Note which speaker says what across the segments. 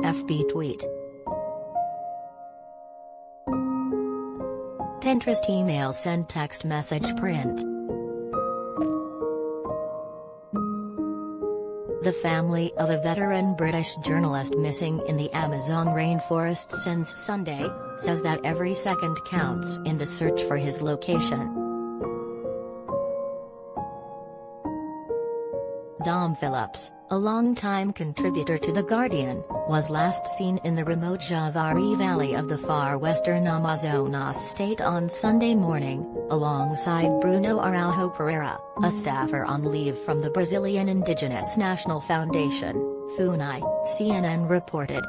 Speaker 1: FB tweet. Pinterest email send text message print. The family of a veteran British journalist missing in the Amazon rainforest since Sunday, says that every second counts in the search for his location. Dom Phillips, a longtime contributor to The Guardian, was last seen in the remote Javari Valley of the far western Amazonas state on Sunday morning, alongside Bruno Araujo Pereira, a staffer on leave from the Brazilian Indigenous National Foundation, FUNAI, CNN reported.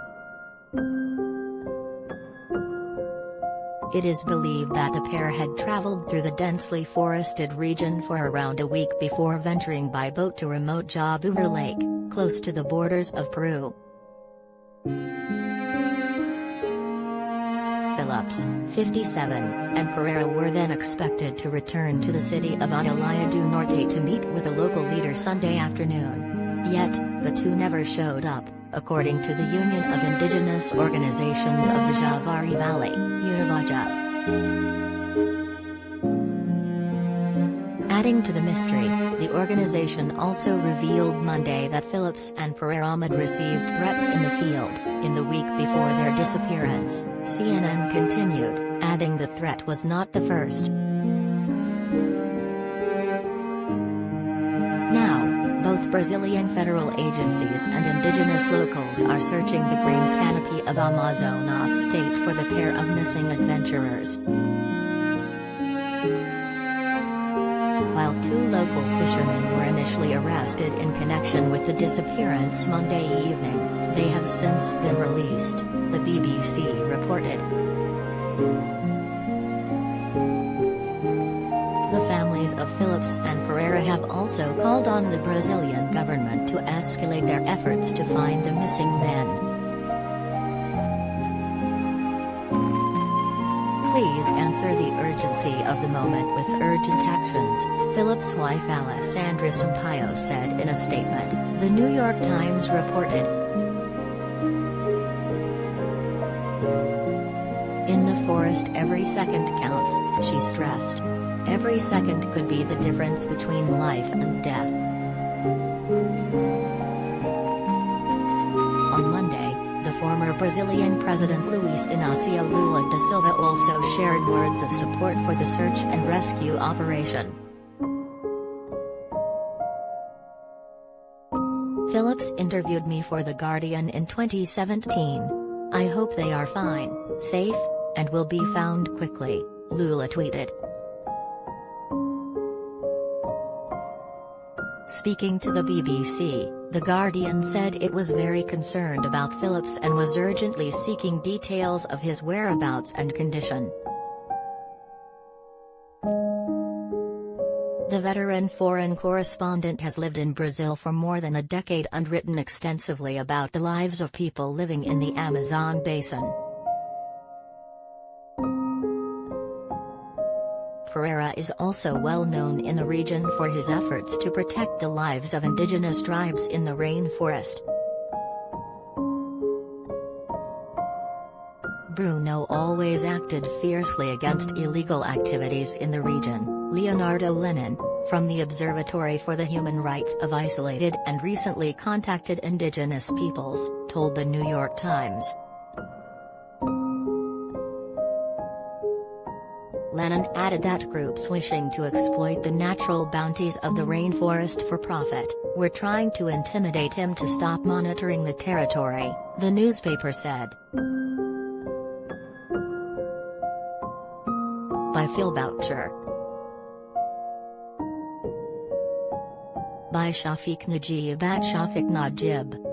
Speaker 1: It is believed that the pair had traveled through the densely forested region for around a week before venturing by boat to remote Jaburu Lake, close to the borders of Peru. Phillips, 57, and Pereira were then expected to return to the city of Atalaya do Norte to meet with a local leader Sunday afternoon. Yet, the two never showed up, according to the Union of Indigenous Organizations of the Javari Valley, UNIVAJA. Adding to the mystery, the organization also revealed Monday that Phillips and Pereira had received threats in the field, in the week before their disappearance, CNN continued, adding the threat was not the first. Now, both Brazilian federal agencies and indigenous locals are searching the green canopy of Amazonas state for the pair of missing adventurers. While two local fishermen were initially arrested in connection with the disappearance Monday evening, they have since been released, the BBC reported. The families of Phillips and Pereira have also called on the Brazilian government to escalate their efforts to find the missing men. Please answer the urgency of the moment with urgent actions, Phillips' wife Alessandra Sampaio said in a statement, The New York Times reported. In the forest every second counts, she stressed. Every second could be the difference between life and death. On Monday, the former Brazilian President Luiz Inácio Lula da Silva also shared words of support for the search and rescue operation. Phillips interviewed me for The Guardian in 2017. I hope they are fine, safe, and will be found quickly, Lula tweeted. Speaking to the BBC, The Guardian said it was very concerned about Phillips and was urgently seeking details of his whereabouts and condition. The veteran foreign correspondent has lived in Brazil for more than a decade and written extensively about the lives of people living in the Amazon basin. Pereira is also well known in the region for his efforts to protect the lives of indigenous tribes in the rainforest. Bruno always acted fiercely against illegal activities in the region, Leonardo Lenin, from the Observatory for the Human Rights of Isolated and Recently Contacted Indigenous Peoples, told the New York Times. Lenin added that groups wishing to exploit the natural bounties of the rainforest for profit, were trying to intimidate him to stop monitoring the territory, the newspaper said. By Phil Boucher. By Shafiq Najib at Shafiq Najib.